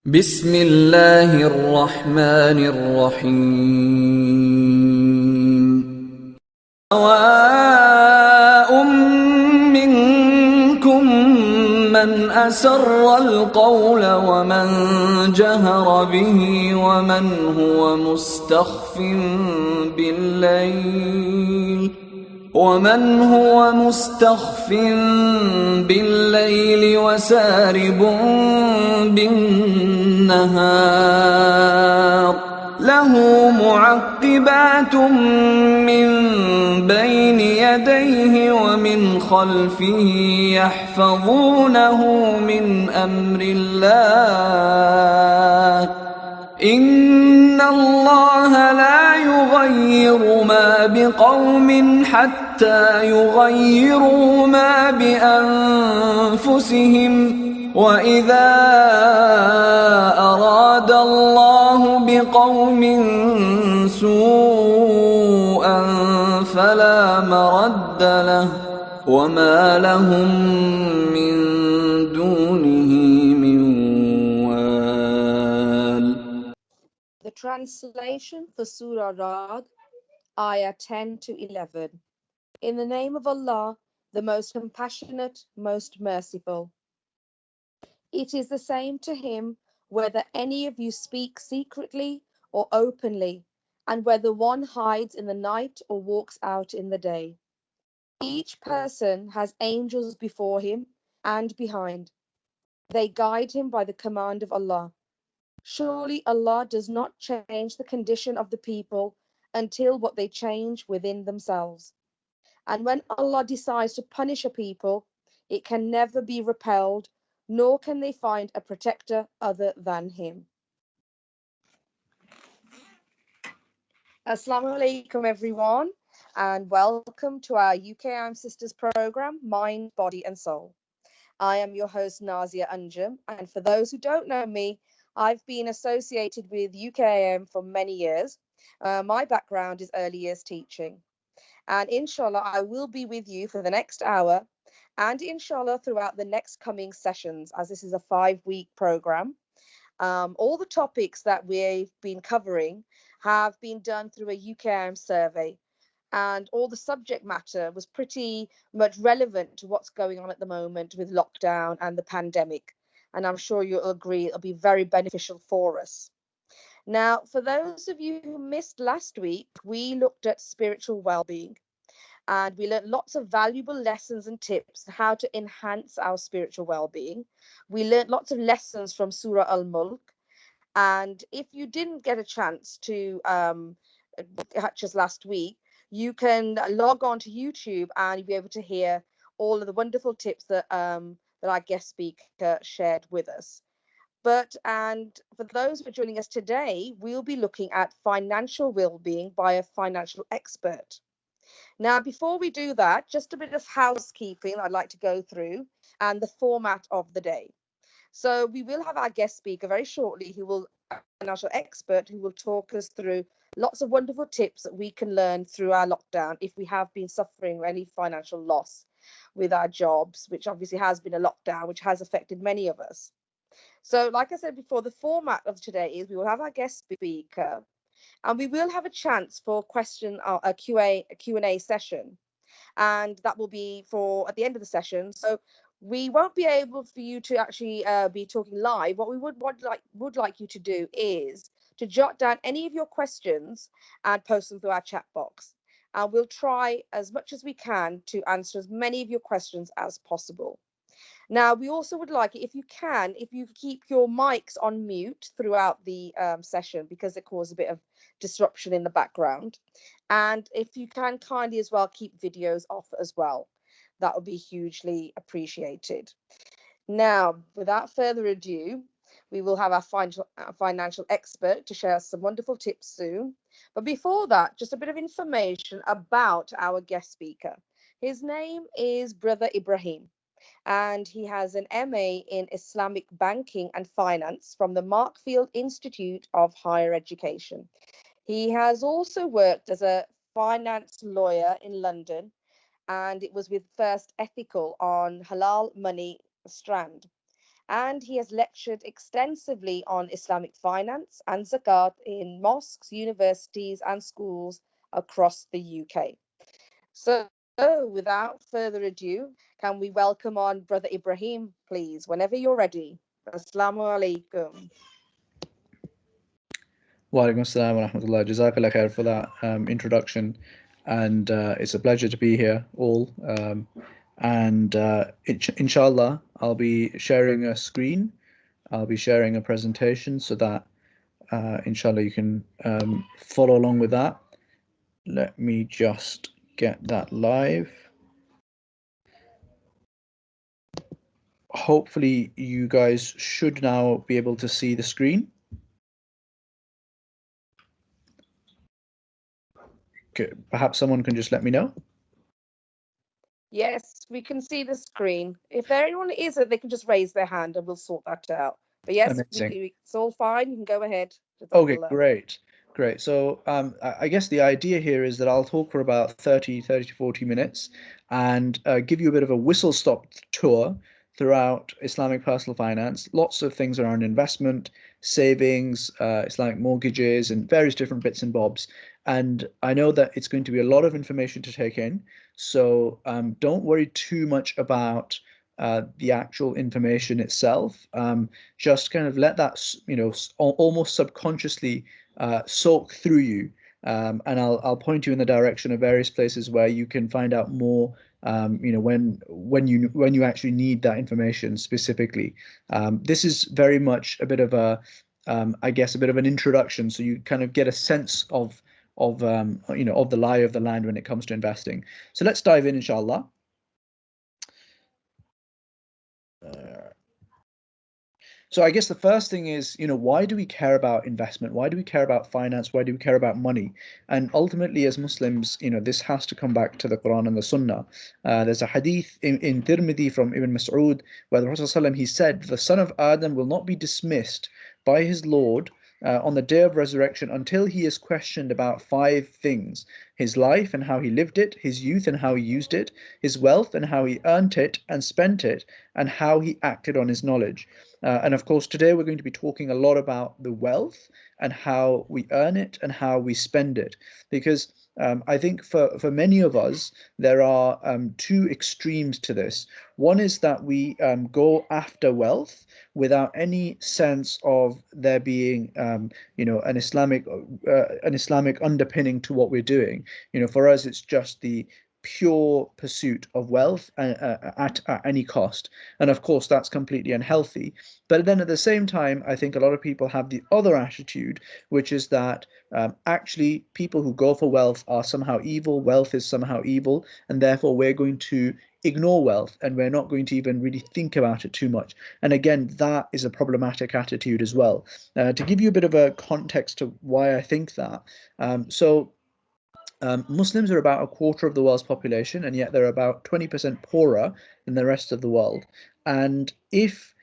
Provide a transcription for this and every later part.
بسم الله الرحمن الرحيم سواء منكم من أسر القول ومن جهر به ومن هو مستخف بالليل وسارب بالنهار له معقبات من بين يديه ومن خلفه يحفظونه من أمر الله إن الله لا يغير ما بقوم حتى يغيروا ما بأنفسهم وإذا أراد الله بقوم سوءا فلا مرد له وما لهم من دونه من وال. The translation for Surah Ra'd, Ayah 10 to 11. In the name of Allah, the most compassionate, most merciful. It is the same to him whether any of you speak secretly or openly, and whether one hides in the night or walks out in the day. Each person has angels before him and behind. They guide him by the command of Allah. Surely Allah does not change the condition of the people until what they change within themselves. And when Allah decides to punish a people, it can never be repelled, nor can they find a protector other than Him. Assalamu alaikum, everyone, and welcome to our UKIM Sisters program, Mind, Body and Soul. I am your host, Nazia Anjum, and for those who don't know me, I've been associated with UKIM for many years. My background is early years teaching. And inshallah, I will be with you for the next hour and inshallah throughout the next coming sessions, as this is a 5-week program. All the topics that we've been covering have been done through a UKIM survey. And all the subject matter was pretty much relevant to what's going on at the moment with lockdown and the pandemic. And I'm sure you'll agree it'll be very beneficial for us. Now, for those of you who missed last week, we looked at spiritual well-being and we learned lots of valuable lessons and tips on how to enhance our spiritual well-being. We learned lots of lessons from Surah Al-Mulk. And if you didn't get a chance to catch us last week, you can log on to YouTube and you'll be able to hear all of the wonderful tips that our guest speaker shared with us. And for those who are joining us today, we'll be looking at financial well-being by a financial expert. Now, before we do that, just a bit of housekeeping I'd like to go through and the format of the day. So we will have our guest speaker very shortly, who will a financial expert who will talk us through lots of wonderful tips that we can learn through our lockdown if we have been suffering any financial loss with our jobs, which obviously has been a lockdown, which has affected many of us. So, like I said before, the format of today is we will have our guest speaker and we will have a chance for a Q&A session, and that will be for at the end of the session. So we won't be able for you to actually be talking live. What we would like you to do is to jot down any of your questions and post them through our chat box, and we'll try as much as we can to answer as many of your questions as possible. Now, we also would like it if you keep your mics on mute throughout the session, because it causes a bit of disruption in the background. And if you can kindly as well keep videos off as well, that would be hugely appreciated. Now, without further ado, we will have our financial expert to share some wonderful tips soon. But before that, just a bit of information about our guest speaker. His name is Brother Ibrahim, and he has an MA in Islamic Banking and Finance from the Markfield Institute of Higher Education. He has also worked as a finance lawyer in London, and it was with First Ethical on Halal Money Strand. and he has lectured extensively on Islamic finance and zakat in mosques, universities, and schools across the UK. So, without further ado, can we welcome on Brother Ibrahim, please, whenever you're ready? Assalamu alaikum. Wa alaikum assalam wa rahmatullah. Jazakallah khair for that introduction. And it's a pleasure to be here, all. And inshallah, I'll be sharing a screen. I'll be sharing a presentation so that, inshallah, you can follow along with that. Let me just get that live. Hopefully, you guys should now be able to see the screen. Okay, perhaps someone can just let me know. Yes, we can see the screen. If anyone isn't, they can just raise their hand and we'll sort that out. But yes, Amazing. it's all fine. You can go ahead. Okay, Jazakallah. great. Great. So I guess the idea here is that I'll talk for about 30 to 40 minutes and give you a bit of a whistle-stop tour throughout Islamic personal finance. Lots of things around investment, savings, Islamic mortgages, and various different bits and bobs. And I know that it's going to be a lot of information to take in. So don't worry too much about the actual information itself. Just kind of let that, almost subconsciously soak through you. And I'll point you in the direction of various places where you can find out more. When you actually need that information specifically. This is very much a bit of I guess, a bit of an introduction, so you kind of get a sense of the lie of the land when it comes to investing. So let's dive in, inshallah. So I guess the first thing is, why do we care about investment? Why do we care about finance? Why do we care about money? And ultimately, as Muslims, this has to come back to the Quran and the Sunnah. There's a hadith in Tirmidhi from Ibn Mas'ud where the Prophet ﷺ, he said, the son of Adam will not be dismissed by his Lord on the day of resurrection until he is questioned about five things: his life and how he lived it, his youth and how he used it, his wealth and how he earned it and spent it, and how he acted on his knowledge. And of course, today we're going to be talking a lot about the wealth and how we earn it and how we spend it. Because I think for many of us, there are two extremes to this. One is that we go after wealth without any sense of there being, an Islamic underpinning to what we're doing. For us, it's just the pure pursuit of wealth at any cost. And of course, that's completely unhealthy. But then at the same time, I think a lot of people have the other attitude, which is that actually people who go for wealth are somehow evil, wealth is somehow evil, and therefore we're going to ignore wealth and we're not going to even really think about it too much. And again, that is a problematic attitude as well. To give you a bit of a context to why I think that, Muslims are about a quarter of the world's population, and yet they're about 20% poorer than the rest of the world. And if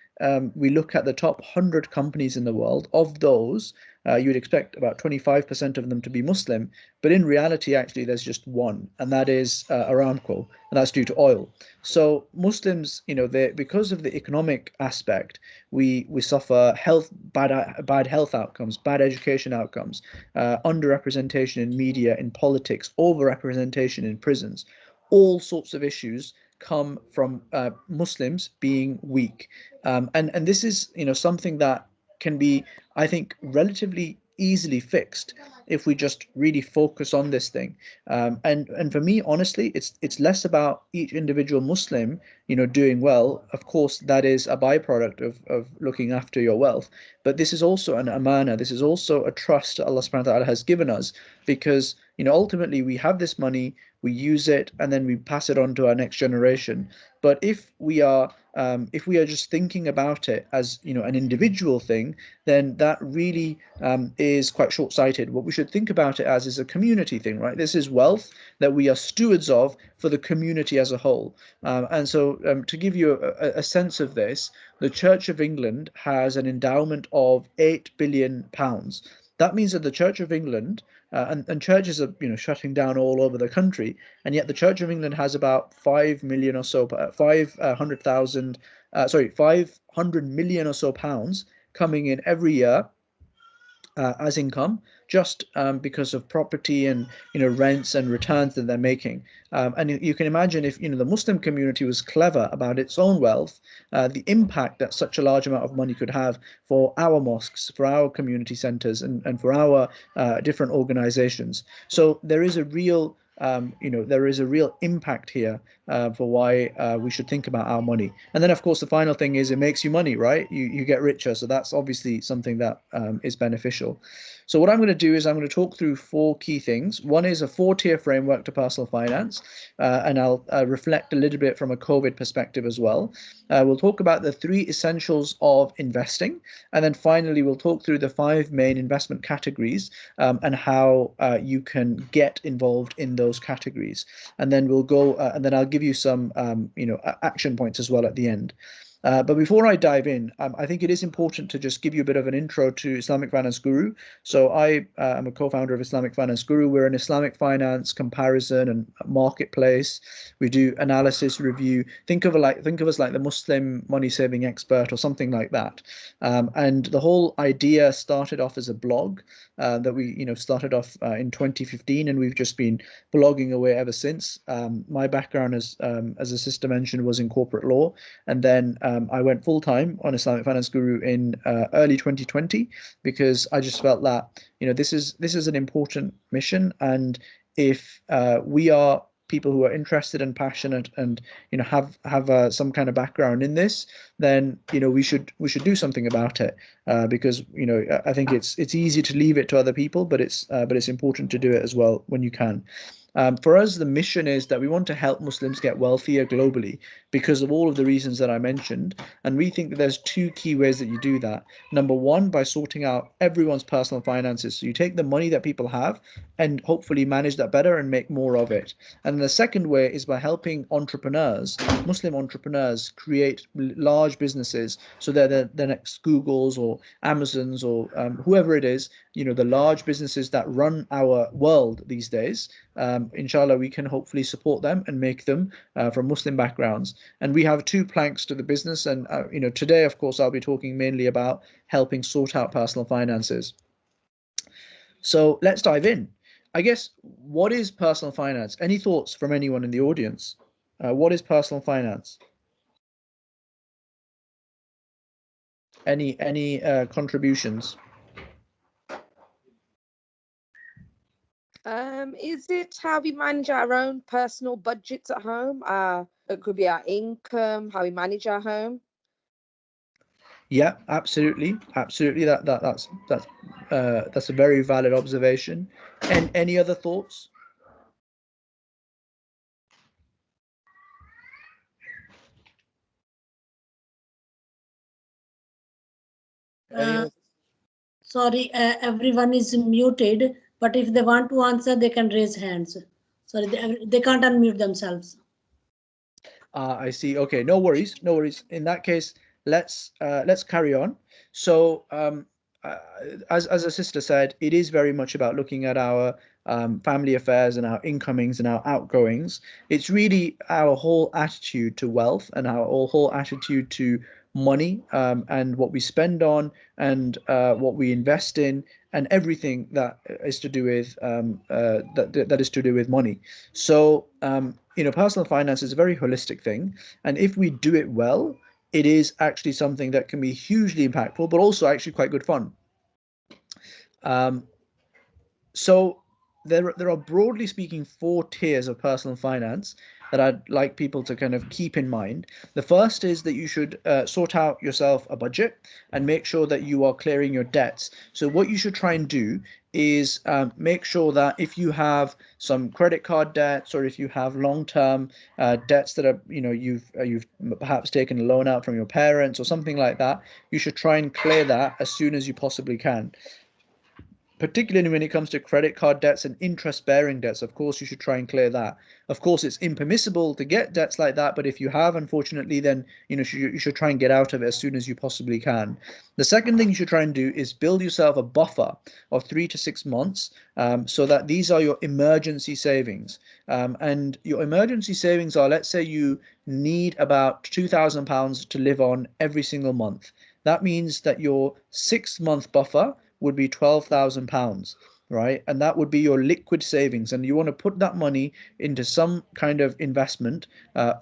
we look at the top 100 companies in the world, of those, you would expect about 25% of them to be Muslim, but in reality, actually, there's just one, and that is Aramco, and that's due to oil. So Muslims, because of the economic aspect, we suffer bad health outcomes, bad education outcomes, underrepresentation in media, in politics, overrepresentation in prisons. All sorts of issues come from Muslims being weak, and this is something that can be, I think, relatively easily fixed if we just really focus on this thing. And for me, honestly, it's less about each individual Muslim, doing well. Of course, that is a byproduct of looking after your wealth. But this is also an amana. This is also a trust that Allah subhanahu wa ta'ala has given us, because ultimately we have this money, we use it, and then we pass it on to our next generation. But if we are just thinking about it as an individual thing, then that really is quite short-sighted. What we should think about it as is a community thing, right? This is wealth that we are stewards of for the community as a whole. And so to give you a sense of this, the Church of England has an endowment of £8 billion. That means that the Church of England, and churches are shutting down all over the country, and yet the Church of England has about 5 million or so, 500,000 500 million or so pounds coming in every year as income, just because of property and rents and returns that they're making. And you can imagine, if the Muslim community was clever about its own wealth, the impact that such a large amount of money could have for our mosques, for our community centers, and for our different organizations. So there is a real there is a real impact here for why we should think about our money. And then, of course, the final thing is it makes you money, right? You get richer, so that's obviously something that is beneficial. So what I'm going to do is I'm going to talk through four key things. One is a four-tier framework to personal finance, and I'll reflect a little bit from a COVID perspective as well. We'll talk about the three essentials of investing, and then finally we'll talk through the five main investment categories and how you can get involved in those categories. And then we'll go, and then I'll give you some action points as well at the end. But before I dive in, I think it is important to just give you a bit of an intro to Islamic Finance Guru. So I am a co-founder of Islamic Finance Guru. We're an Islamic finance comparison and marketplace. We do analysis, review. Think of us like the Muslim money saving expert or something like that. And the whole idea started off as a blog that we started off in 2015, and we've just been blogging away ever since. My background, as a sister mentioned, was in corporate law, and then I went full time on Islamic Finance Guru in early 2020 because I just felt that this is an important mission, and if we are people who are interested and passionate and have some kind of background in this, then we should do something about it, because I think it's easy to leave it to other people, but it's important to do it as well when you can. For us, the mission is that we want to help Muslims get wealthier globally because of all of the reasons that I mentioned. And we think that there's two key ways that you do that. Number one, by sorting out everyone's personal finances. So you take the money that people have and hopefully manage that better and make more of it. And the second way is by helping entrepreneurs, Muslim entrepreneurs, create large businesses. So they're the next Googles or Amazons or whoever it is, the large businesses that run our world these days. Inshallah, we can hopefully support them and make them from Muslim backgrounds. And we have two planks to the business. And today, of course, I'll be talking mainly about helping sort out personal finances. So let's dive in. I guess, what is personal finance? Any thoughts from anyone in the audience? What is personal finance? Any contributions? Is it how we manage our own personal budgets at home? It could be our income, how we manage our home. Yeah, absolutely. That's a very valid observation. And any other thoughts? Sorry, everyone is muted, but if they want to answer, they can raise hands. Sorry, they can't unmute themselves. I see. Okay, no worries, no worries. In that case, let's carry on. So, as a sister said, it is very much about looking at our family affairs and our incomings and our outgoings. It's really our whole attitude to wealth and our whole attitude to money, and what we spend on and what we invest in and everything that is to do with that is to do with money. So personal finance is a very holistic thing, and if we do it well, it is actually something that can be hugely impactful, but also actually quite good fun. So there are, broadly speaking, four tiers of personal finance that I'd like people to kind of keep in mind. The first is that you should sort out yourself a budget and make sure that you are clearing your debts. So what you should try and do is make sure that if you have some credit card debts, or if you have long-term debts that are, you've perhaps taken a loan out from your parents or something like that, you should try and clear that as soon as you possibly can. particularly when it comes to credit card debts and interest-bearing debts. Of course, you should try and clear that. Of course, it's impermissible to get debts like that, but if you have, unfortunately, then you should try and get out of it as soon as you possibly can. The second thing you should try and do is build yourself a buffer of 3 to 6 months, so that these are your emergency savings. And your emergency savings are, let's say you need about £2,000 to live on every single month. That means that your 6-month buffer would be £12,000, right? And that would be your liquid savings. And you want to put that money into some kind of investment,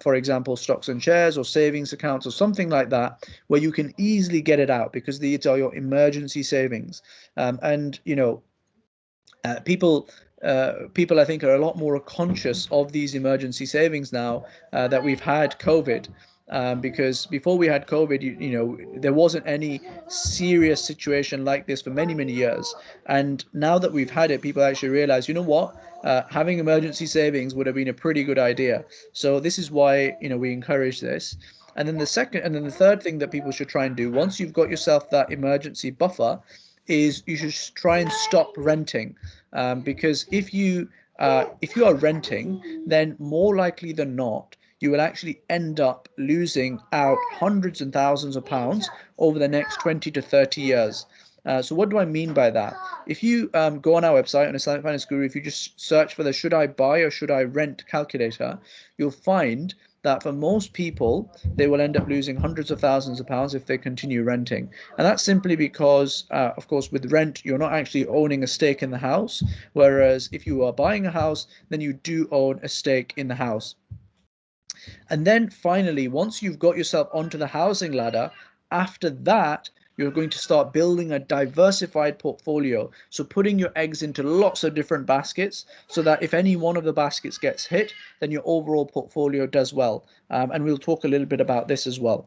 for example, stocks and shares or savings accounts or something like that, where you can easily get it out, because these are your emergency savings. And people I think are a lot more conscious of these emergency savings now that we've had COVID. Because before we had COVID, there wasn't any serious situation like this for many, many years. And now that we've had it, people actually realize, you know what, having emergency savings would have been a pretty good idea. So this is why, we encourage this. And then the third thing that people should try and do, once you've got yourself that emergency buffer, is you should try and stop renting. Because if you are renting, then more likely than not, you will actually end up losing out hundreds and thousands of pounds over the next 20 to 30 years. So what do I mean by that? If you go on our website on Islamic Finance Guru, if you just search for the should I buy or should I rent calculator, you'll find that for most people, they will end up losing hundreds of thousands of pounds if they continue renting. And that's simply because, of course, with rent, you're not actually owning a stake in the house. Whereas if you are buying a house, then you do own a stake in the house. And then finally, once you've got yourself onto the housing ladder, after that, you're going to start building a diversified portfolio. So putting your eggs into lots of different baskets, so that if any one of the baskets gets hit, then your overall portfolio does well. And we'll talk a little bit about this as well.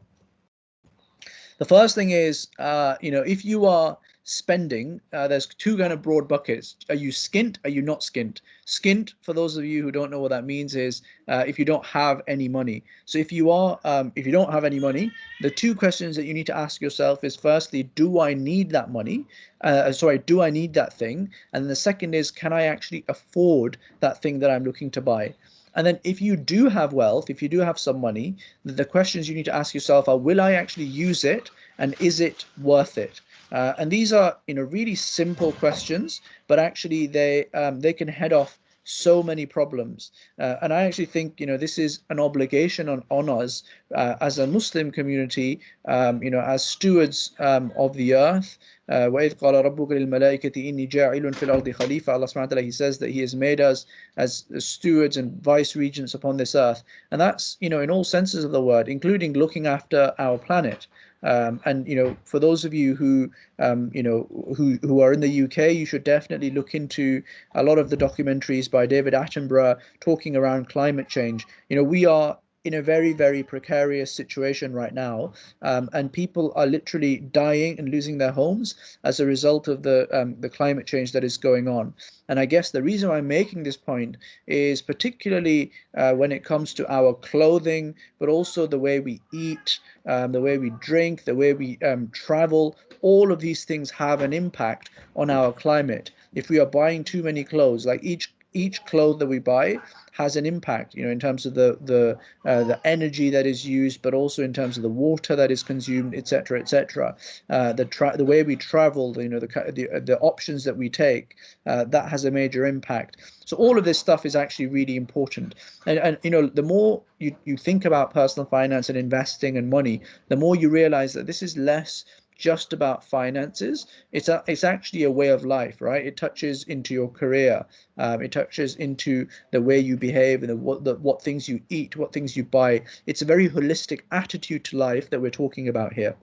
The first thing is, if you are spending, there's two kind of broad buckets. Are you skint? Are you not skint? Skint, for those of you who don't know what that means, is if you don't have any money. So if you don't have any money, the two questions that you need to ask yourself is, firstly, do I need that money? Do I need that thing? And the second is, can I actually afford that thing that I'm looking to buy? And then if you do have wealth, if you do have some money, the questions you need to ask yourself are, will I actually use it, and is it worth it? And these are, really simple questions, but actually they can head off so many problems. And I actually think, this is an obligation on us as a Muslim community, as stewards of the earth. وَإِذْ قَالَ رَبُّكَ لِلْمَلَائِكَةِ إِنِّي جَاعِلٌ فِي الْأَرْضِ خَلِيفَةً. Allah subhanahu wa ta'ala, He says that He has made us as stewards and vice regents upon this earth. And that's, in all senses of the word, including looking after our planet. And for those of you who who are in the UK, you should definitely look into a lot of the documentaries by David Attenborough talking around climate change. We are in a very, very precarious situation right now, and people are literally dying and losing their homes as a result of the climate change that is going on. And I guess the reason I'm making this point is particularly when it comes to our clothing, but also the way we eat, the way we drink, the way we travel. All of these things have an impact on our climate. If we are buying too many clothes, like each cloth that we buy has an impact, in terms of the energy that is used, but also in terms of the water that is consumed, etc., etc. The way we travel, the options that we take, that has a major impact. So all of this stuff is actually really important. And the more you think about personal finance and investing and money, the more you realize that this is less just about finances. It's actually a way of life, right? It touches into your career. It touches into the way you behave and what things you eat, what things you buy. It's a very holistic attitude to life that we're talking about here.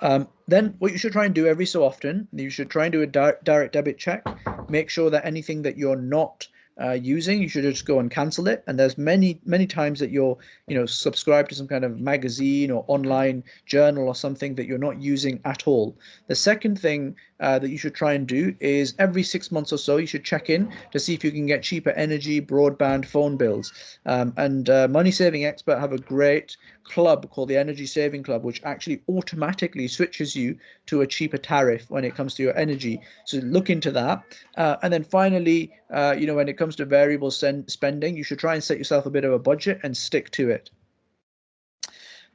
Then what you should try and do every so often, you should try and do a direct debit check. Make sure that anything that you're not using, you should just go and cancel it. And there's many times that you're subscribed to some kind of magazine or online journal or something that you're not using at all. The second thing that you should try and do is every 6 months or so you should check in to see if you can get cheaper energy, broadband, phone bills. And Money Saving Expert have a great club called the Energy Saving Club, which actually automatically switches you to a cheaper tariff when it comes to your energy. So look into that. And then finally, when it comes to variable spending, you should try and set yourself a bit of a budget and stick to it.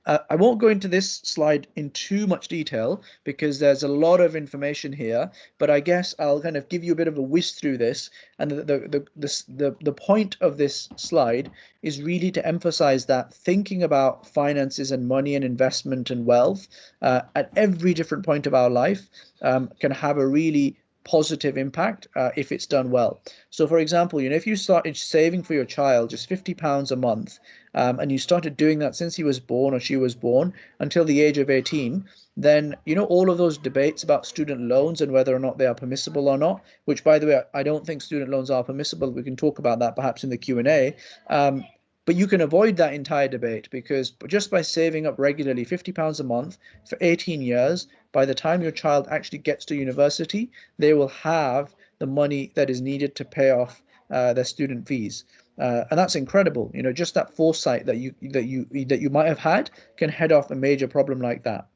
I won't go into this slide in too much detail because there's a lot of information here, but I guess I'll kind of give you a bit of a whiz through this. And the point of this slide is really to emphasize that thinking about finances and money and investment and wealth at every different point of our life can have a really positive impact if it's done well. So for example, if you started saving for your child just £50 a month, and you started doing that since he was born or she was born until the age of 18, then all of those debates about student loans and whether or not they are permissible or not, which by the way, I don't think student loans are permissible. We can talk about that perhaps in the Q&A. But you can avoid that entire debate because just by saving up regularly £50 a month for 18 years, by the time your child actually gets to university, they will have the money that is needed to pay off their student fees. And that's incredible. Just that foresight that you might have had can head off a major problem like that.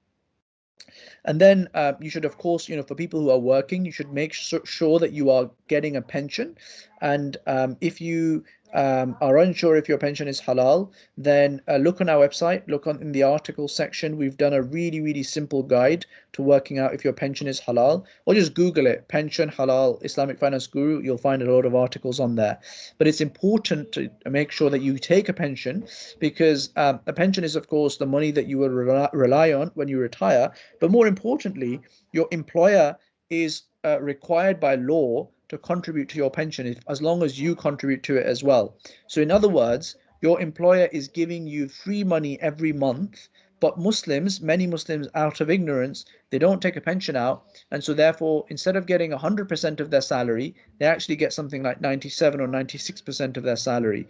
And then you should, of course, for people who are working, you should make sure that you are getting a pension. And if you are unsure if your pension is halal, then look on our website, look in the article section. We've done a really, really simple guide to working out if your pension is halal, or just Google it, pension halal Islamic finance guru. You'll find a lot of articles on there. But it's important to make sure that you take a pension because a pension is, of course, the money that you will rely on when you retire. But more importantly, your employer is required by law to contribute to your pension as long as you contribute to it as well. So in other words, your employer is giving you free money every month, but many Muslims out of ignorance, they don't take a pension out. And so therefore, instead of getting 100% of their salary, they actually get something like 97 or 96% of their salary.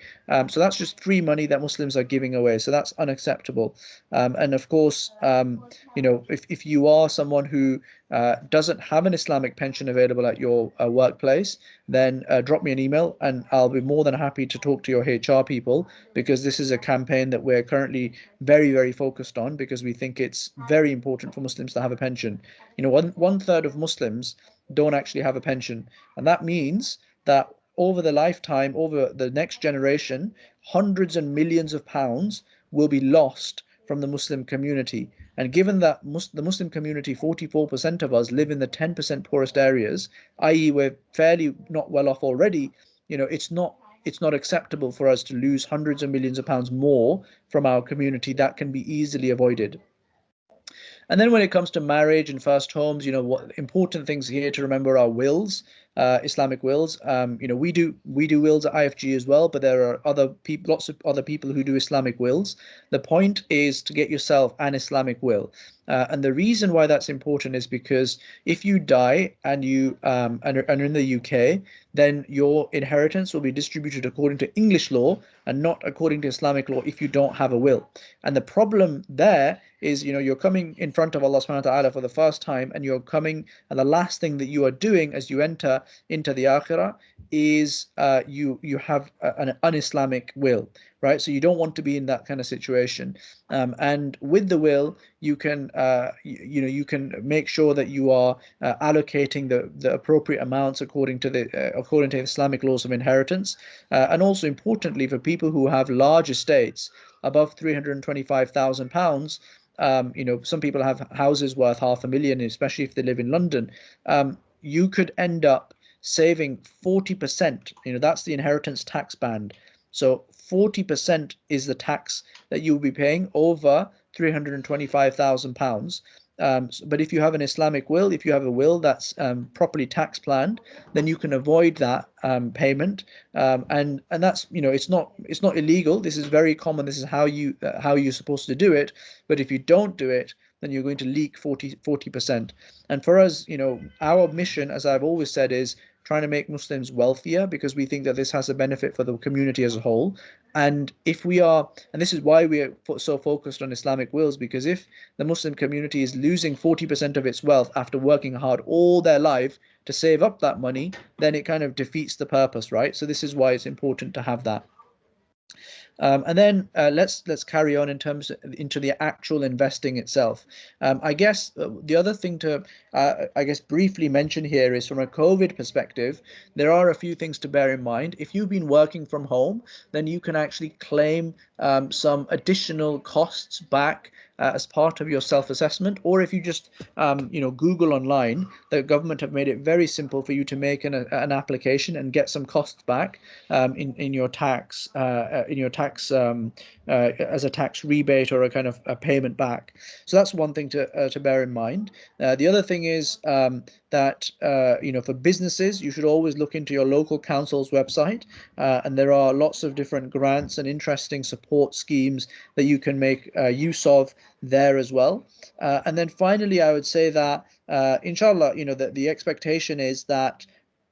So that's just free money that Muslims are giving away. So that's unacceptable. And of course, if you are someone who doesn't have an Islamic pension available at your workplace, then drop me an email and I'll be more than happy to talk to your HR people, because this is a campaign that we're currently very, very focused on because we think it's very important for Muslims to have a pension. One third of Muslims don't actually have a pension, and that means that over the lifetime, over the next generation, hundreds and millions of pounds will be lost from the Muslim community. And given that the Muslim community, 44% of us live in the 10% poorest areas, i.e. we're fairly not well off already, it's not acceptable for us to lose hundreds of millions of pounds more from our community. That can be easily avoided. And then when it comes to marriage and first homes, what important things here to remember are wills, Islamic wills. We do wills at IFG as well, but there are lots of other people who do Islamic wills. The point is to get yourself an Islamic will. And the reason why that's important is because if you die and you and are in the UK, then your inheritance will be distributed according to English law and not according to Islamic law if you don't have a will. And the problem there is, you're coming in front of Allah subhanahu wa ta'ala for the first time, and and the last thing that you are doing as you enter into the akhirah is you have an un-Islamic will, right? So you don't want to be in that kind of situation. And with the will, you can you can make sure that you are allocating the appropriate amounts according to Islamic laws of inheritance, and also importantly for people who have large estates above £325,000. Some people have houses worth £500,000, especially if they live in London. You could end up saving 40%. That's the inheritance tax band. So 40% is the tax that you'll be paying over £325,000. But if you have an Islamic will, if you have a will that's properly tax planned, then you can avoid that payment. And that's it's not illegal. This is very common. This is how you're supposed to do it. But if you don't do it, then you're going to leak 40%. And for us, our mission, as I've always said, is trying to make Muslims wealthier, because we think that this has a benefit for the community as a whole. And this is why we are so focused on Islamic wills, because if the Muslim community is losing 40% of its wealth after working hard all their life to save up that money, then it kind of defeats the purpose, right? So this is why it's important to have that. And then let's carry on in terms into the actual investing itself. I guess the other thing to I guess briefly mention here is from a COVID perspective, there are a few things to bear in mind. If you've been working from home, then you can actually claim some additional costs back as part of your self-assessment, or if you just Google online, the government have made it very simple for you to make an application and get some costs back in your tax as a tax rebate or a kind of a payment back. So that's one thing to bear in mind. The other thing is that for businesses, you should always look into your local council's website, and there are lots of different grants and interesting support schemes that you can make use of there as well. And then finally, I would say that inshallah, the expectation is that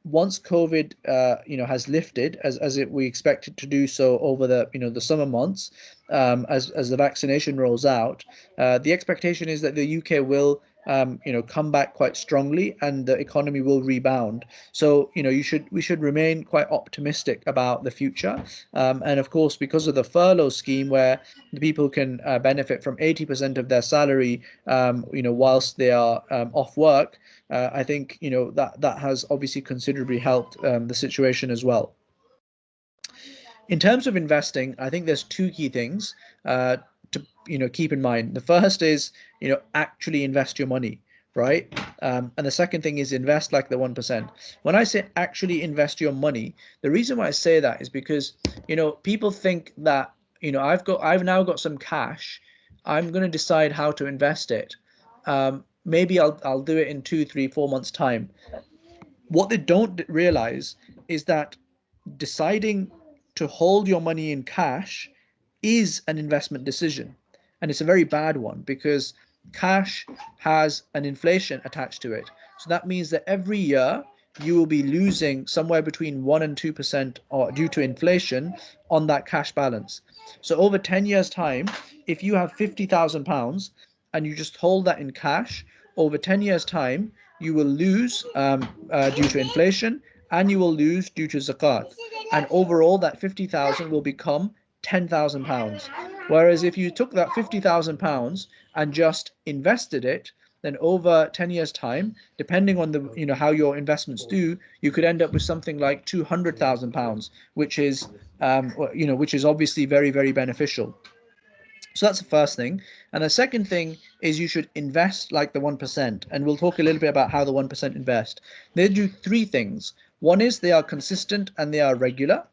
once COVID, has lifted, as we expect it to do so over the summer months, as the vaccination rolls out, the expectation is that the UK will, come back quite strongly, and the economy will rebound. So, we should remain quite optimistic about the future. And of course, because of the furlough scheme, where the people can benefit from 80% of their salary, whilst they are off work. I think that has obviously considerably helped the situation as well. In terms of investing, I think there's two key things to keep in mind. The first is actually invest your money, right? And the second thing is invest like the 1%. When I say actually invest your money, the reason why I say that is because people think that I've now got some cash, I'm going to decide how to invest it. Maybe I'll do it in 2, 3, 4 months time. What they don't realize is that deciding to hold your money in cash is an investment decision, and it's a very bad one, because cash has an inflation attached to it. So that means that every year you will be losing somewhere between 1 and 2% or due to inflation on that cash balance. So over 10 years time, if you have £50,000 and you just hold that in cash, over 10 years time you will lose due to inflation, and you will lose due to zakat, and overall that 50,000 will become £10,000. Whereas if you took that £50,000 and just invested it, then over 10 years time, depending on the how your investments do, you could end up with something like £200,000, which is which is obviously very, very beneficial. So that's the first thing. And the second thing is you should invest like the 1%. And we'll talk a little bit about how the 1% invest. They do three things. One is they are consistent and they are regular.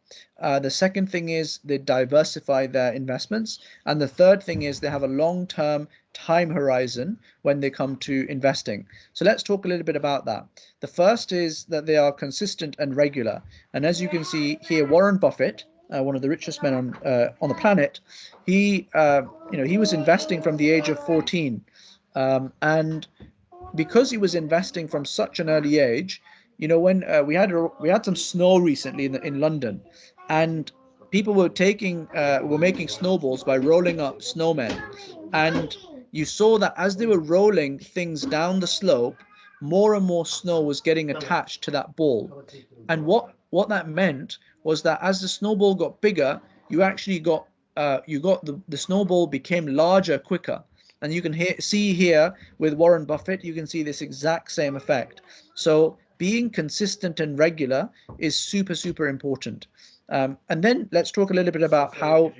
The second thing is they diversify their investments. And the third thing is they have a long-term time horizon when they come to investing. So let's talk a little bit about that. The first is that they are consistent and regular. And as you can see here, Warren Buffett, one of the richest men on the planet, he was investing from the age of 14, and because he was investing from such an early age, when we had some snow recently in London, and people were making snowballs by rolling up snowmen, and you saw that as they were rolling things down the slope, more and more snow was getting attached to that ball. And what that meant was that as the snowball got bigger, you actually got the snowball became larger quicker. And you can see here with Warren Buffett, you can see this exact same effect. So being consistent and regular is super, super important. And then let's talk a little bit about how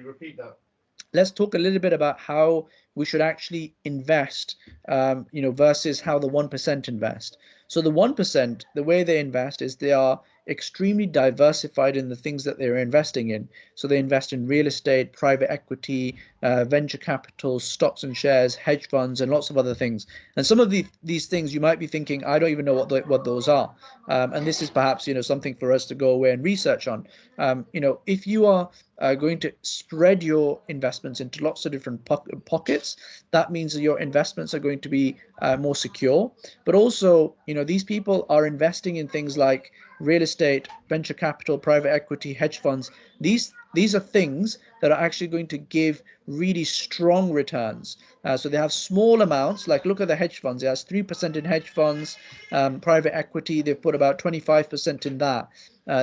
we should actually invest, versus how the 1% invest. So the 1%, the way they invest is they are extremely diversified in the things that they're investing in. So they invest in real estate, private equity, venture capital, stocks and shares, hedge funds, and lots of other things. And some of these things you might be thinking, I don't even know what those are. And this is perhaps something for us to go away and research on. If you are going to spread your investments into lots of different pockets, that means that your investments are going to be more secure. But also, these people are investing in things like real estate, venture capital, private equity, hedge funds. These are things that are actually going to give really strong returns. So they have small amounts, like look at the hedge funds. It has 3% in hedge funds, private equity, they've put about 25% in that.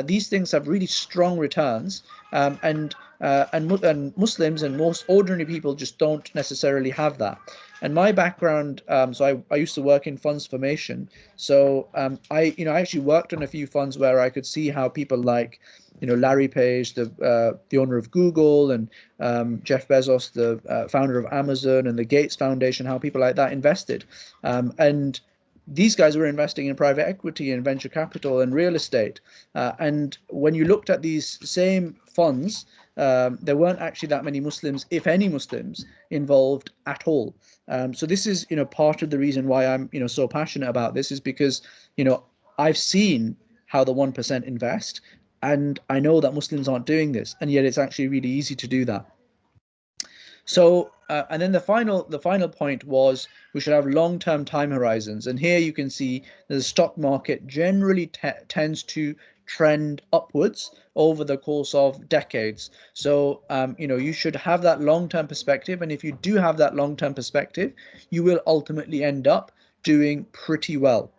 These things have really strong returns, and and Muslims and most ordinary people just don't necessarily have that. And my background, so I used to work in funds formation. So I actually worked on a few funds where I could see how people like, Larry Page, the owner of Google, and Jeff Bezos, the founder of Amazon, and the Gates Foundation, how people like that invested. And these guys were investing in private equity and venture capital and real estate. And when you looked at these same funds, there weren't actually that many Muslims, if any Muslims, involved at all. So this is, part of the reason why I'm, so passionate about this, is because, I've seen how the 1% invest, and I know that Muslims aren't doing this, and yet it's actually really easy to do that. So, and then the final point was we should have long-term time horizons. And here you can see the stock market generally tends to trend upwards over the course of decades. So, you should have that long-term perspective. And if you do have that long-term perspective, you will ultimately end up doing pretty well.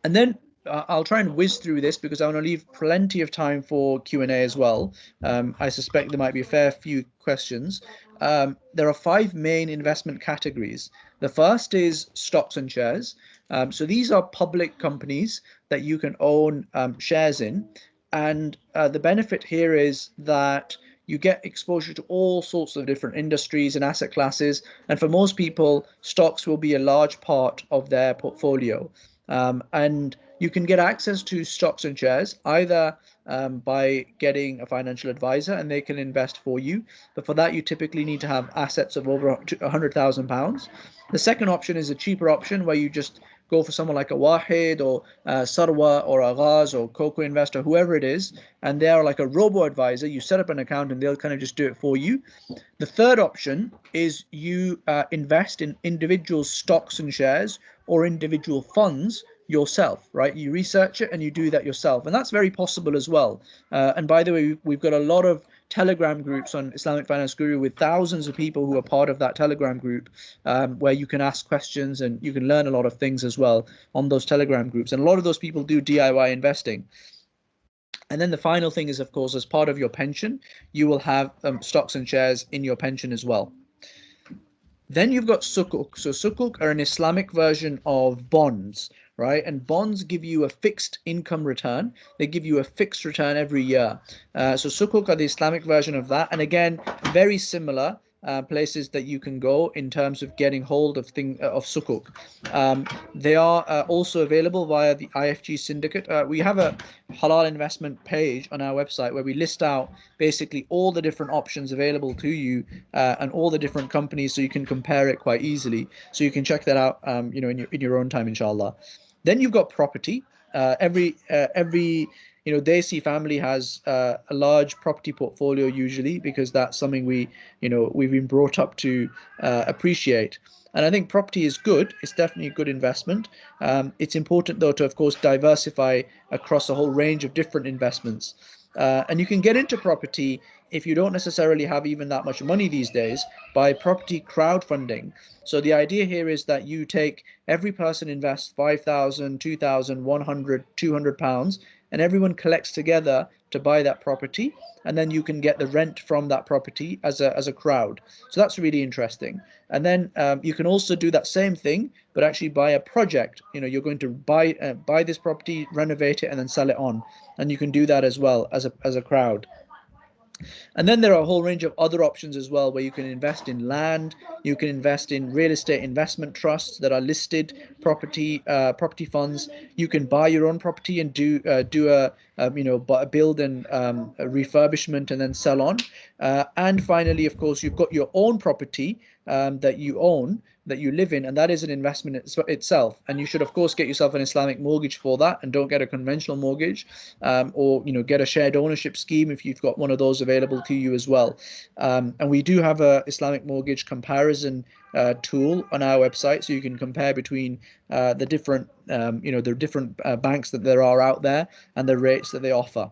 And then I'll try and whiz through this because I want to leave plenty of time for Q&A as well. I suspect there might be a fair few questions. There are 5 main investment categories. The first is stocks and shares. So these are public companies that you can own shares in. And the benefit here is that you get exposure to all sorts of different industries and asset classes. And for most people, stocks will be a large part of their portfolio. And you can get access to stocks and shares either by getting a financial advisor and they can invest for you. But for that, you typically need to have assets of over £100,000. The second option is a cheaper option where you just go for someone like a Wahid or Sarwa or Agaz or Coco Investor, whoever it is, and they are like a robo advisor. You set up an account and they'll kind of just do it for you. The third option is you invest in individual stocks and shares or individual funds yourself, right? You research it and you do that yourself. And that's very possible as well. And by the way, we've got a lot of Telegram groups on Islamic Finance Guru with thousands of people who are part of that Telegram group, where you can ask questions and you can learn a lot of things as well on those Telegram groups. And a lot of those people do DIY investing. And then the final thing is, of course, as part of your pension, you will have stocks and shares in your pension as well. Then you've got sukuk. So sukuk are an Islamic version of bonds, right? And bonds give you a fixed income return. They give you a fixed return every year. So sukuk are the Islamic version of that. And again, very similar places that you can go in terms of getting hold of sukuk. They are also available via the IFG syndicate. We have a halal investment page on our website where we list out basically all the different options available to you and all the different companies, so you can compare it quite easily. So you can check that out, in your own time, inshallah. Then you've got property. Every Desi family has a large property portfolio usually, because that's something we've been brought up to appreciate. And I think property is good. It's definitely a good investment. It's important, though, to, of course, diversify across a whole range of different investments. And you can get into property if you don't necessarily have even that much money these days by property crowdfunding. So the idea here is that you take, every person invests 5,000, 2,000, 100, 200 pounds, and everyone collects together to buy that property, and then you can get the rent from that property as a crowd. So that's really interesting. And then you can also do that same thing, but actually buy a project. You're going to buy this property, renovate it, and then sell it on, and you can do that as well as a crowd. And then there are a whole range of other options as well, where you can invest in land, you can invest in real estate investment trusts that are listed property funds. You can buy your own property and do a build and a refurbishment and then sell on. And finally, of course, you've got your own property that you own, that you live in, and that is an investment itself. And you should, of course, get yourself an Islamic mortgage for that, and don't get a conventional mortgage, or get a shared ownership scheme if you've got one of those available to you as well. And we do have a Islamic mortgage comparison tool on our website, so you can compare between the different banks that there are out there and the rates that they offer.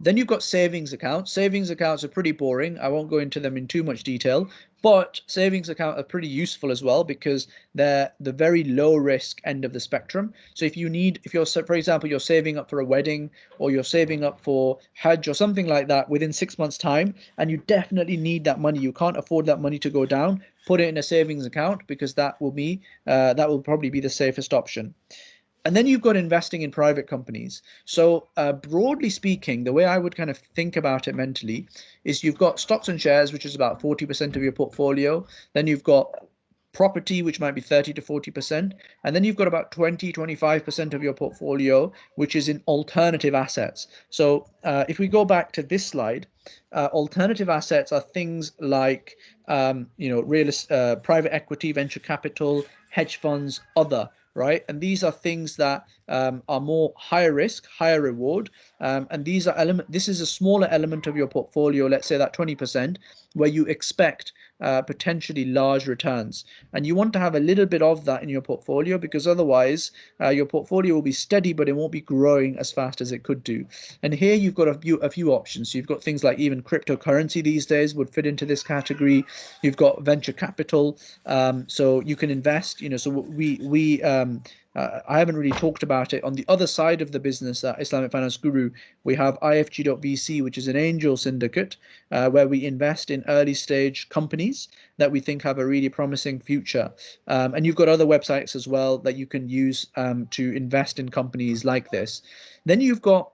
Then you've got savings accounts. Savings accounts are pretty boring. I won't go into them in too much detail, But savings account are pretty useful as well because they're the very low risk end of the spectrum. So if you're, for example, you're saving up for a wedding or you're saving up for Hajj or something like that within 6 months' time, and you definitely need that money, you can't afford that money to go down, put it in a savings account because that will probably be the safest option. And then you've got investing in private companies. So broadly speaking, the way I would kind of think about it mentally is you've got stocks and shares, which is about 40% of your portfolio. Then you've got property, which might be 30 to 40%. And then you've got about 20-25% of your portfolio, which is in alternative assets. So if we go back to this slide, alternative assets are things like private equity, venture capital, hedge funds, other, right? And these are things that are more higher risk, higher reward. And this is a smaller element of your portfolio, let's say that 20%, where you expect potentially large returns. And you want to have a little bit of that in your portfolio because otherwise your portfolio will be steady, but it won't be growing as fast as it could do. And here you've got a few options. So you've got things like even cryptocurrency these days would fit into this category. You've got venture capital, so you can invest. So I haven't really talked about it. On the other side of the business at Islamic Finance Guru, we have IFG.VC, which is an angel syndicate where we invest in early stage companies that we think have a really promising future. And you've got other websites as well that you can use to invest in companies like this. Then you've got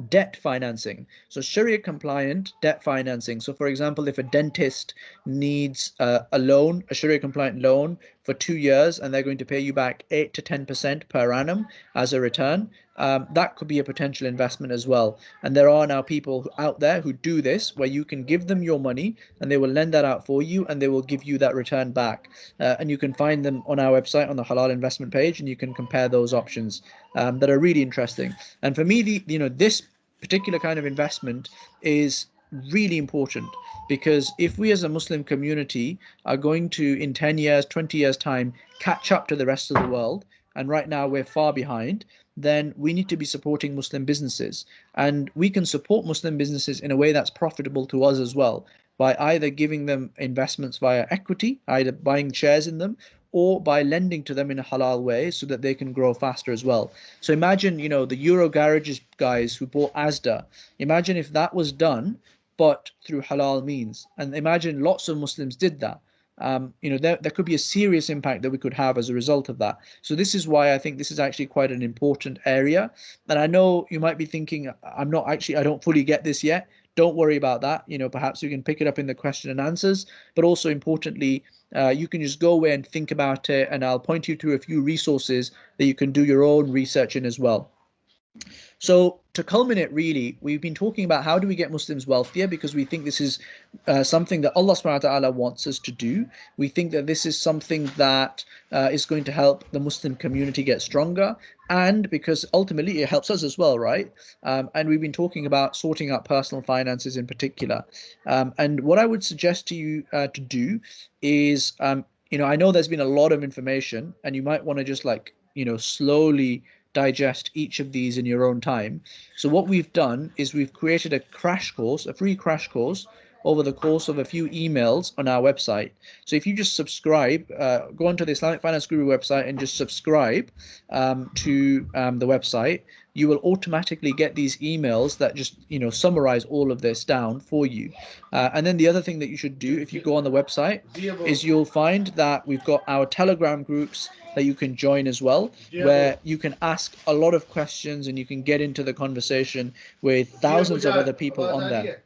debt financing. So Sharia compliant debt financing. So for example, if a dentist needs a loan, a Sharia compliant loan for 2 years, and they're going to pay you back 8 to 10% per annum as a return, that could be a potential investment as well. And there are now people out there who do this, where you can give them your money and they will lend that out for you and they will give you that return back. And you can find them on our website on the Halal investment page, and you can compare those options that are really interesting. And for me, this particular kind of investment is really important because if we as a Muslim community are going to, in 10 years, 20 years time, catch up to the rest of the world, and right now we're far behind, then we need to be supporting Muslim businesses. And we can support Muslim businesses in a way that's profitable to us as well, by either giving them investments via equity, either buying shares in them, or by lending to them in a halal way so that they can grow faster as well. So imagine, the Euro garages guys who bought Asda. Imagine if that was done, but through halal means. And imagine lots of Muslims did that. There could be a serious impact that we could have as a result of that. So this is why I think this is actually quite an important area. And I know you might be thinking, I don't fully get this yet. Don't worry about that. Perhaps you can pick it up in the question and answers. But also importantly, you can just go away and think about it, and I'll point you to a few resources that you can do your own research in as well. So to culminate, really, we've been talking about how do we get Muslims wealthier, because we think this is something that Allah subhanahu wa ta'ala wants us to do. We think that this is something that is going to help the Muslim community get stronger, and because ultimately it helps us as well, right? And we've been talking about sorting out personal finances in particular. And what I would suggest to you to do is, I know there's been a lot of information, and you might want to just slowly digest each of these in your own time. So what we've done is we've created a crash course, a free crash course over the course of a few emails on our website. So if you just subscribe, go onto the Islamic Finance Guru website and just subscribe to the website, you will automatically get these emails that just summarize all of this down for you. And then the other thing that you should do if you go on the website is you'll find that we've got our Telegram groups that you can join as well, where you can ask a lot of questions and you can get into the conversation with thousands of other people on there.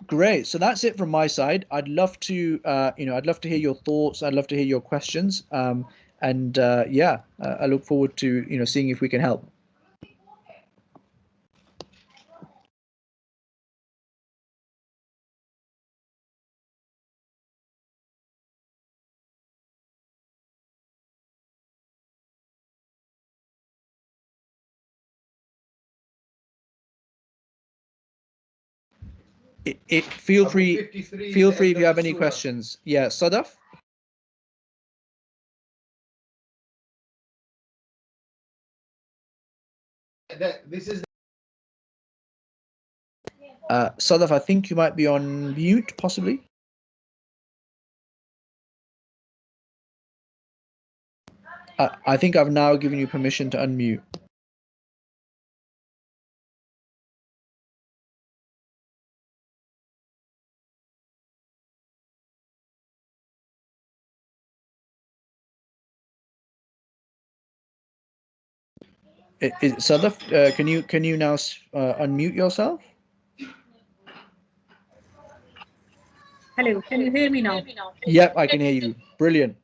Great. So that's it from my side. I'd love to, I'd love to hear your thoughts. I'd love to hear your questions. I look forward to, seeing if we can help. Feel free if you have any questions. Yeah, Sadaf? This is Sadaf, I think you might be on mute, possibly. I think I've now given you permission to unmute. Sadaf, can you now unmute yourself? Hello, can you hear me now? Yep, I can hear you. Brilliant.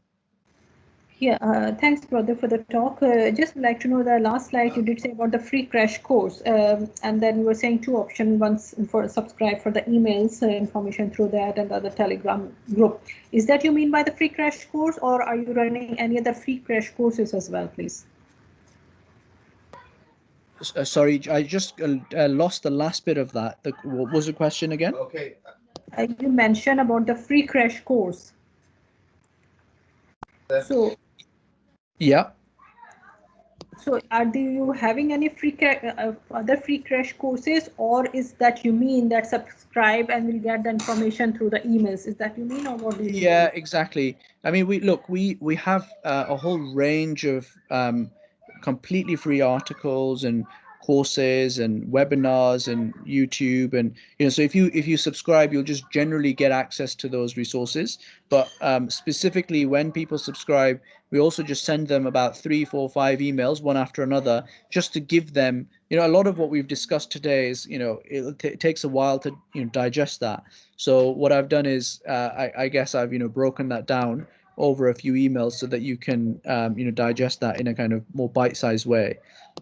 Yeah, thanks, brother, for the talk. Just would like to know the last slide you did say about the free crash course, and then you were saying two options: once for subscribe for the emails information through that, and the other Telegram group. Is that you mean by the free crash course, or are you running any other free crash courses as well, please? Sorry, I just lost the last bit of that. What was the question again? Okay. You mentioned about the free crash course. So Yeah. So are you having any free other free crash courses, or is that you mean that subscribe and will get the information through the emails? Is that you mean, or what do you mean? Yeah, exactly. I mean, we have a whole range of completely free articles and courses and webinars and YouTube, and so if you subscribe, you'll just generally get access to those resources. But specifically, when people subscribe, we also just send them about 3, 4, 5 emails, one after another, just to give them, a lot of what we've discussed today is, it takes a while to digest that. So what I've done is, I guess I've broken that down over a few emails so that you can digest that in a kind of more bite-sized way.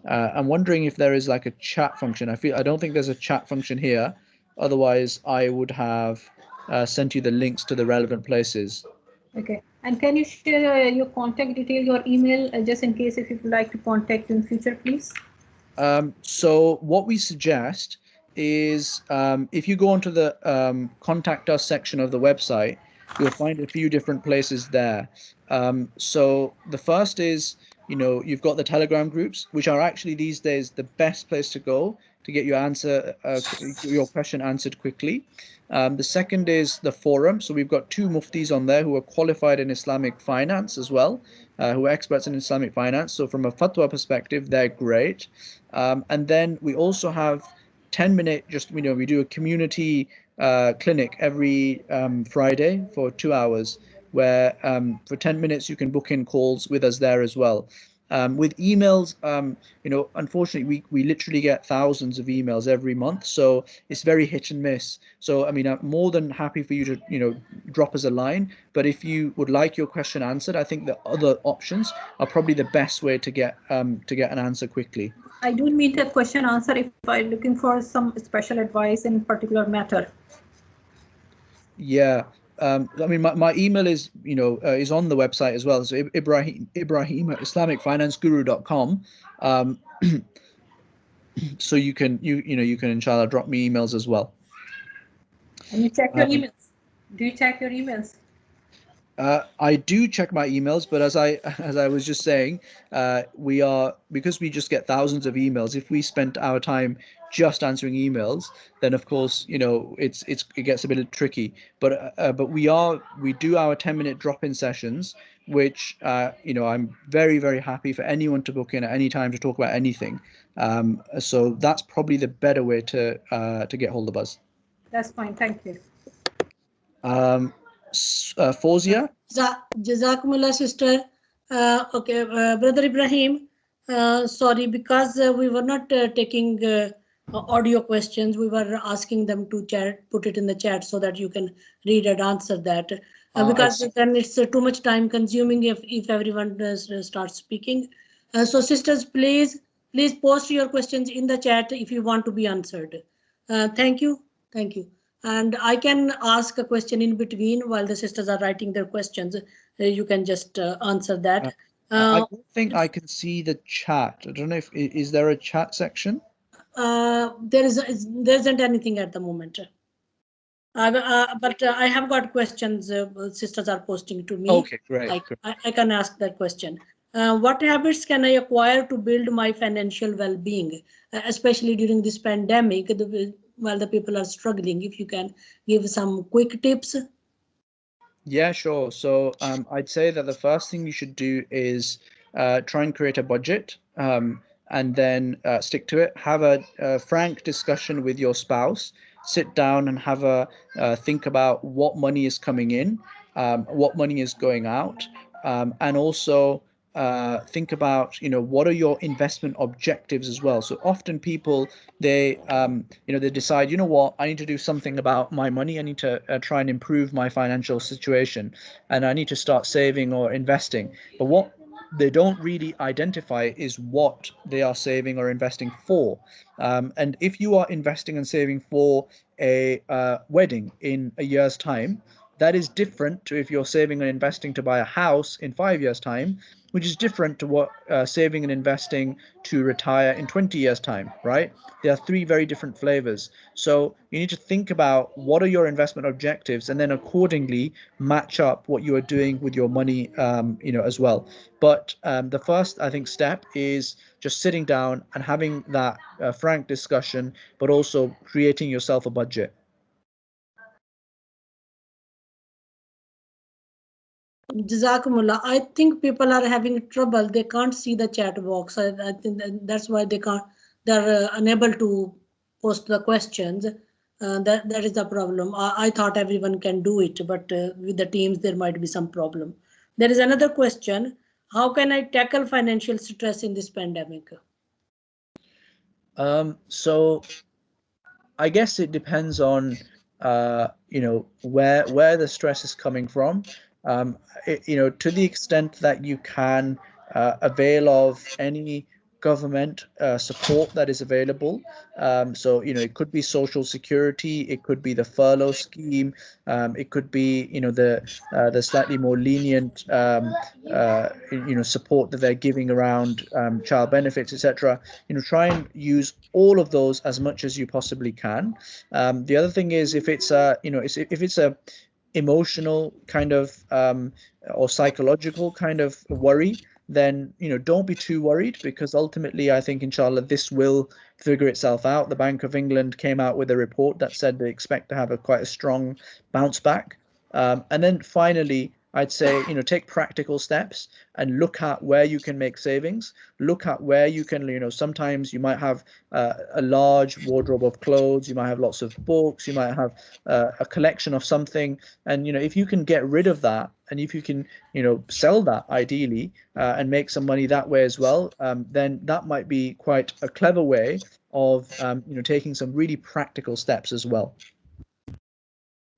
I'm wondering if there is like a chat function. I don't think there's a chat function here. Otherwise, I would have sent you the links to the relevant places. Okay. And can you share your contact detail, your email, just in case if you would like to contact you in future, please? So what we suggest is, if you go onto the contact us section of the website, you'll find a few different places there. So the first is, you've got the Telegram groups, which are actually these days the best place to go to get your question answered quickly. The second is the forum. So we've got 2 muftis on there who are qualified in Islamic finance as well, who are experts in Islamic finance. So from a fatwa perspective, they're great. And then we also have 10-minute, we do a community clinic every Friday for 2 hours, where for 10 minutes you can book in calls with us there as well. With emails, unfortunately, we literally get thousands of emails every month, so it's very hit and miss. So, I mean, I'm more than happy for you to, drop us a line. But if you would like your question answered, I think the other options are probably the best way to get an answer quickly. I don't mean the question answer if I'm looking for some special advice in particular matter. Yeah. I mean, my email is, is on the website as well. So Ibrahim at IslamicFinanceGuru.com. So you can inshallah drop me emails as well. And you check your emails. Do you check your emails? I do check my emails, but as I was just saying, because we just get thousands of emails. If we spent our time just answering emails, then of course it gets a bit tricky. But we do our 10-minute drop-in sessions, which I'm very, very happy for anyone to book in at any time to talk about anything. So that's probably the better way to get hold of us. That's fine. Thank you. Fawzia? Jazakumullah, sister. Okay, Brother Ibrahim, sorry, because we were not taking audio questions. We were asking them to put it in the chat so that you can read and answer that. Because then it's too much time consuming if everyone starts speaking. So sisters, please post your questions in the chat if you want to be answered. Thank you. Thank you. And I can ask a question in between while the sisters are writing their questions. You can just answer that. I don't think I can see the chat. I don't know if is there a chat section? There isn't anything at the moment. But I have got questions sisters are posting to me. Okay, great. I can ask that question. What habits can I acquire to build my financial well-being, especially during this pandemic? while the people are struggling? If you can give some quick tips. Yeah, sure. So I'd say that the first thing you should do is try and create a budget, and then stick to it. Have a frank discussion with your spouse. Sit down and have a think about what money is coming in, what money is going out, and also think about, what are your investment objectives as well. So often people, they they decide, what, I need to do something about my money. I need to try and improve my financial situation, and I need to start saving or investing. But what they don't really identify is what they are saving or investing for. And if you are investing and saving for a wedding in a year's time, that is different to if you're saving and investing to buy a house in 5 years' time, which is different to what saving and investing to retire in 20 years' time, right? There are three very different flavors. So you need to think about what are your investment objectives, and then accordingly match up what you are doing with your money, as well. But the first, I think, step is just sitting down and having that frank discussion, but also creating yourself a budget. Jazakumullah. I think people are having trouble. They can't see the chat box. I think that's why they can't. They're unable to post the questions. That is the problem. I thought everyone can do it, but with the teams there might be some problem. There is another question. How can I tackle financial stress in this pandemic? So I guess it depends on where the stress is coming from. To the extent that you can avail of any government support that is available. So it could be social security, it could be the furlough scheme, it could be the slightly more lenient support that they're giving around child benefits, etc. Try and use all of those as much as you possibly can. The other thing is, if it's a emotional kind of or psychological kind of worry, then don't be too worried, because ultimately I think inshallah this will figure itself out. The Bank of England came out with a report that said they expect to have quite a strong bounce back. And then finally, I'd say, take practical steps and look at where you can make savings. Look at where you can, sometimes you might have a large wardrobe of clothes, you might have lots of books, you might have a collection of something. And, if you can get rid of that, and if you can, sell that ideally, and make some money that way as well, then that might be quite a clever way of, taking some really practical steps as well.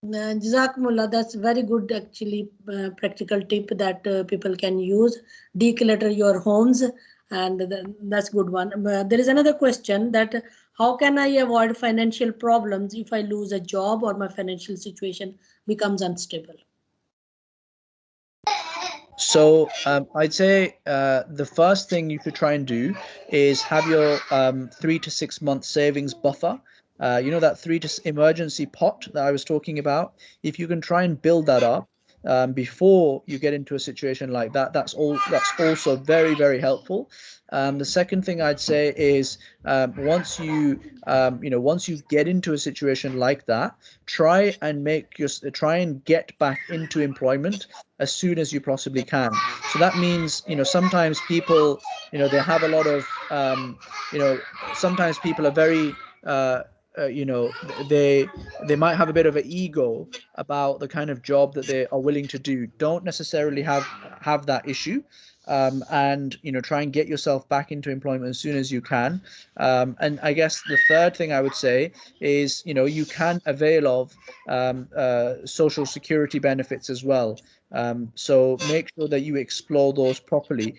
Jazakumullah, that's very good, actually, practical tip that people can use. Declutter your homes, and that's good one. There is another question that how can I avoid financial problems if I lose a job or my financial situation becomes unstable? So I'd say the first thing you should try and do is have your 3 to 6 month savings buffer. That emergency pot that I was talking about. If you can try and build that up before you get into a situation like that, that's also very, very helpful. The second thing I'd say is once you get into a situation like that, try and get back into employment as soon as you possibly can. So that means, sometimes people, they have a lot of, sometimes people are very, they might have a bit of an ego about the kind of job that they are willing to do. Don't necessarily have that issue. And try and get yourself back into employment as soon as you can. And I guess the third thing I would say is, you can avail of social security benefits as well. So make sure that you explore those properly.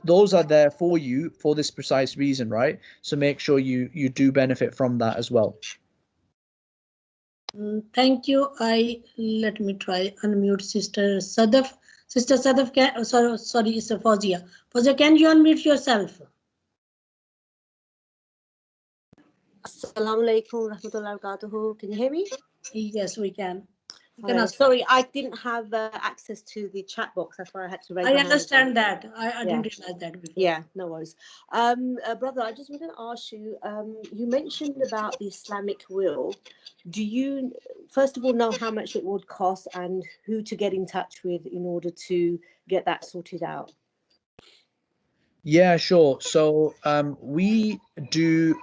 Those are there for you for this precise reason, right? So make sure you do benefit from that as well. Thank you. Let me try unmute Sister Sadaf. Sister Sadaf, sorry, it's Fawzia. Fawzia, can you unmute yourself? Assalamu alaikum rahmatullahi wa barakatuhu. Can you hear me? Yes, we can. Sorry, I didn't have access to the chat box. That's why I had to raise my I hand. understand that. I didn't realize that before. Yeah, no worries. Brother, I just wanted to ask you, you mentioned about the Islamic will. Do you, first of all, know how much it would cost and who to get in touch with in order to get that sorted out? Yeah, sure. So we do.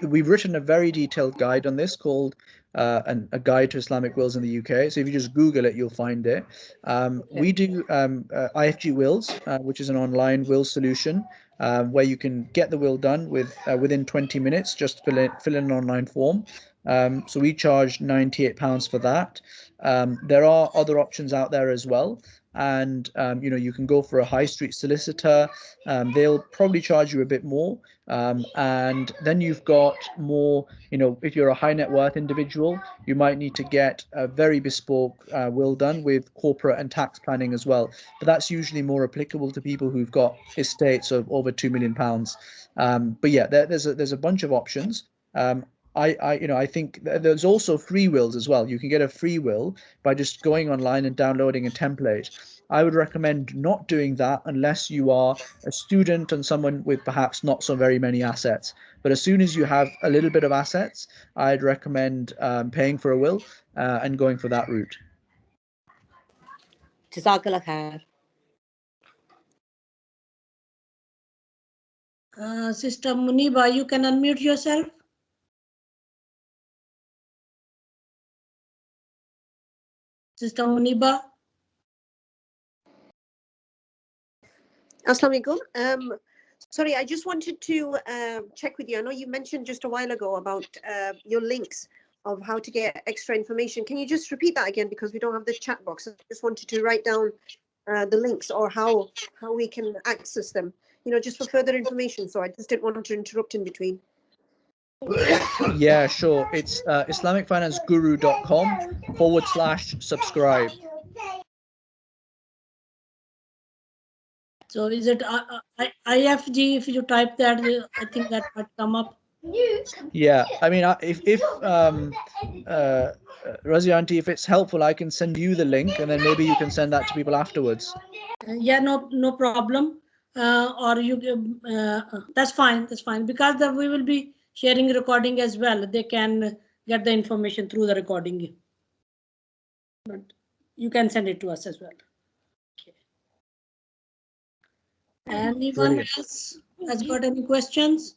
We've written a very detailed guide on this called a guide to Islamic wills in the UK. So if you just Google it, you'll find it. We do IFG Wills, which is an online will solution where you can get the will done within 20 minutes. Just fill in an online form. So we charge £98 for that. There are other options out there as well, and you can go for a high street solicitor. They'll probably charge you a bit more, and then you've got more, if you're a high net worth individual, you might need to get a very bespoke will done with corporate and tax planning as well, but that's usually more applicable to people who've got estates of over £2 million. But yeah, there's a bunch of options. I think there's also free wills as well. You can get a free will by just going online and downloading a template. I would recommend not doing that unless you are a student and someone with perhaps not so very many assets. But as soon as you have a little bit of assets, I'd recommend paying for a will and going for that route. Jazakallah khair. Sister Muniba, you can unmute yourself. Sister Muniba. Assalamu alaikum. Sorry, I just wanted to check with you. I know you mentioned just a while ago about your links of how to get extra information. Can you just repeat that again, because we don't have the chat box? I just wanted to write down the links or how we can access them, just for further information. So I just didn't want to interrupt in between. Yeah, sure. It's islamicfinanceguru.com/subscribe. So is it IFG? If you type that, I think that might come up. Yeah, I mean, if Razia Auntie, if it's helpful, I can send you the link, and then maybe you can send that to people afterwards. Yeah, no problem. Or you, that's fine. That's fine, because we will be sharing recording as well. They can get the information through the recording. But you can send it to us as well. Okay. Anyone else has got any questions?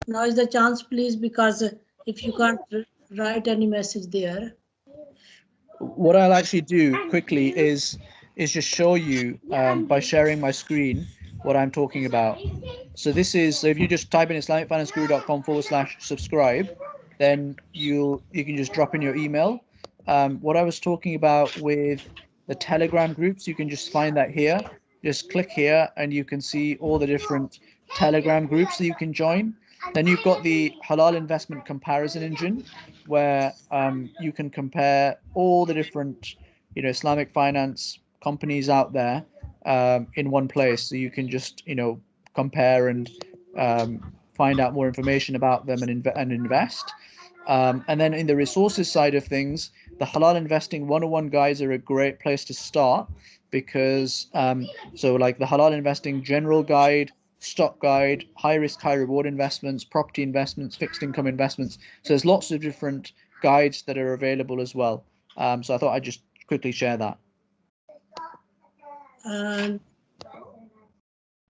Now is the chance, please, because if you can't write any message there. What I'll actually do quickly is just show you by sharing my screen what I'm talking about. So this is, so if you just type in islamicfinanceguru.com/subscribe, then you can just drop in your email. What I was talking about with the Telegram groups, you can just find that here. Just click here and you can see all the different Telegram groups that you can join. Then you've got the Halal investment comparison engine, where you can compare all the different Islamic finance companies out there in one place. So you can just compare and find out more information about them and invest. And then in the resources side of things, the Halal Investing 101 guides are a great place to start, because so like the Halal Investing General Guide, Stock Guide, High Risk, High Reward investments, property investments, fixed income investments. So there's lots of different guides that are available as well. So I thought I'd just quickly share that.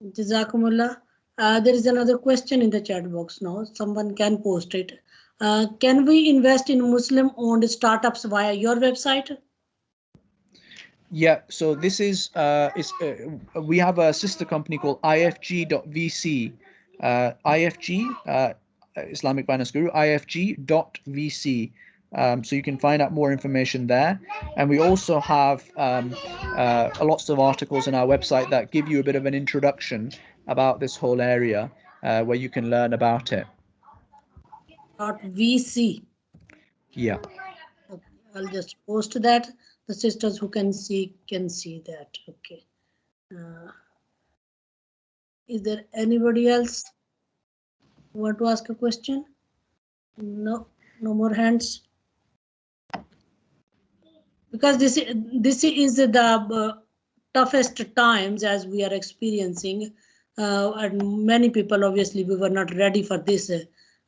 Jazakumullah. There is another question in the chat box now. Someone can post it. Can we invest in Muslim-owned startups via your website? Yeah, so this is we have a sister company called ifg.vc. IFG, Islamic Finance Guru, ifg.vc. So you can find out more information there. And we also have lots of articles on our website that give you a bit of an introduction about this whole area, where you can learn about it. .vc. Yeah. Okay, I'll just post that. The sisters who can see that. Okay. Is there anybody else who want to ask a question? No more hands. because this is the toughest times as we are experiencing, and many people obviously we were not ready for this,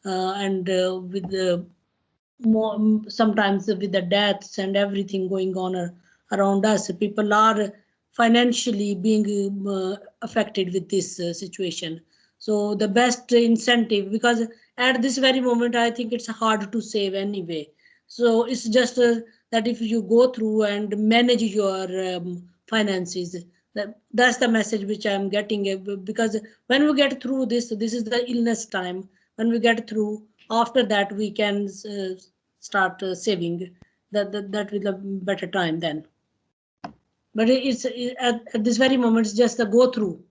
and with the more, sometimes with the deaths and everything going on around us, people are financially being affected with this situation. So the best incentive, because at this very moment I think it's hard to save anyway, so it's just that if you go through and manage your finances, that's the message which I'm getting, because when we get through this is the illness time. When we get through, after that we can start saving. That will a better time then. But at this very moment it's just a go through.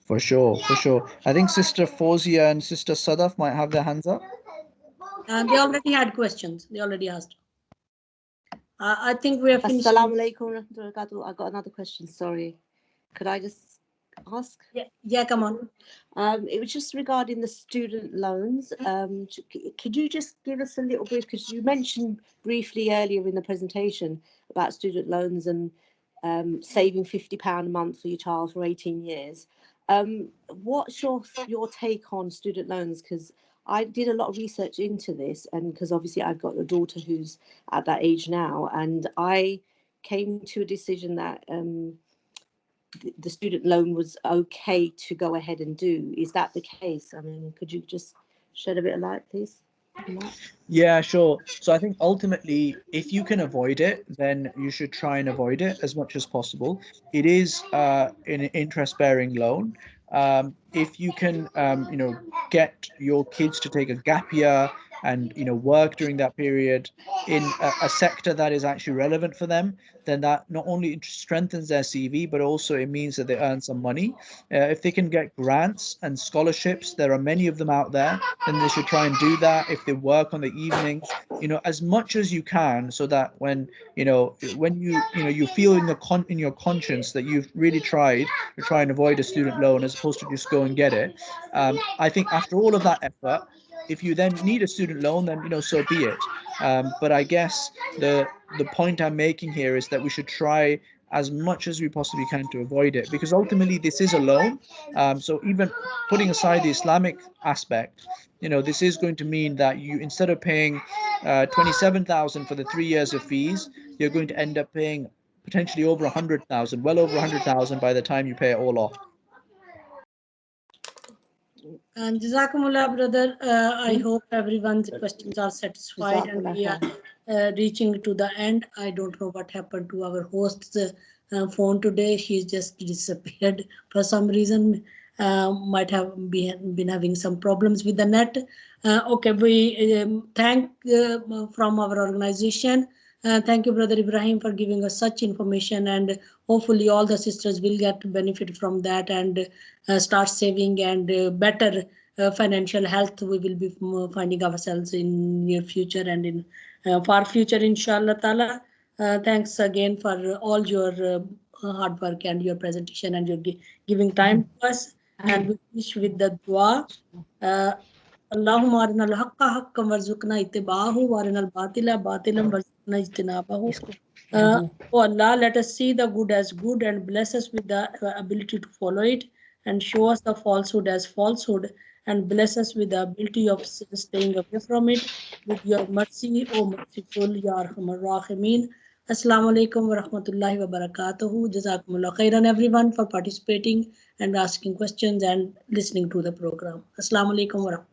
For sure, for sure. I think Sister Fozia and Sister Sadaf might have their hands up. And they already had questions. They already asked. I think we are finished. Assalamu alaikum. I got another question. Sorry. Could I just ask? Yeah, come on. It was just regarding the student loans. Could you just give us a little brief, because you mentioned briefly earlier in the presentation about student loans and saving £50 a month for your child for 18 years. What's your take on student loans? Because I did a lot of research into this, and because obviously I've got a daughter who's at that age now, and I came to a decision that the student loan was okay to go ahead and do. Is that the case? I mean, could you just shed a bit of light, please? Yeah, sure. So I think ultimately, if you can avoid it, then you should try and avoid it as much as possible. It is an interest-bearing loan. If you can, get your kids to take a gap year and work during that period in a sector that is actually relevant for them, then that not only strengthens their CV, but also it means that they earn some money. If they can get grants and scholarships, there are many of them out there, then they should try and do that. If they work on the evenings, as much as you can, so that when you feel in your conscience that you've really tried to try and avoid a student loan as opposed to just go and get it. I think after all of that effort, if you then need a student loan, then so be it. But I guess the point I'm making here is that we should try as much as we possibly can to avoid it, because ultimately this is a loan. So even putting aside the Islamic aspect, this is going to mean that you, instead of paying 27,000 for the 3 years of fees, you're going to end up paying potentially over 100,000, well over 100,000 by the time you pay it all off. And Jazakumullah, brother. I hope everyone's questions are satisfied, and we are reaching to the end. I don't know what happened to our host's phone today. She's just disappeared for some reason. Might have been having some problems with the net. Okay, we thank from our organization. Thank you, Brother Ibrahim, for giving us such information, and hopefully all the sisters will get benefit from that and start saving and better financial health. We will be finding ourselves in near future and in far future, inshallah ta'ala. Thanks again for all your hard work and your presentation and your giving time to us. And we finish with the dua. اللهم أرنا الحق حقا وارزقنا اتباعه وأرنا الباطل باطلا وارزقنا اجتنابه. Oh Allah, let us see the good as good and bless us with the ability to follow it, and show us the falsehood as falsehood and bless us with the ability of staying away from it with your mercy, O merciful, Ya Arhamar Rahimeen. Assalamu alaikum wa rahmatullahi wa barakatuhu. Jazakumullah khairan everyone for participating and asking questions and listening to the program. Assalamu alaikum wa rahmatullahi.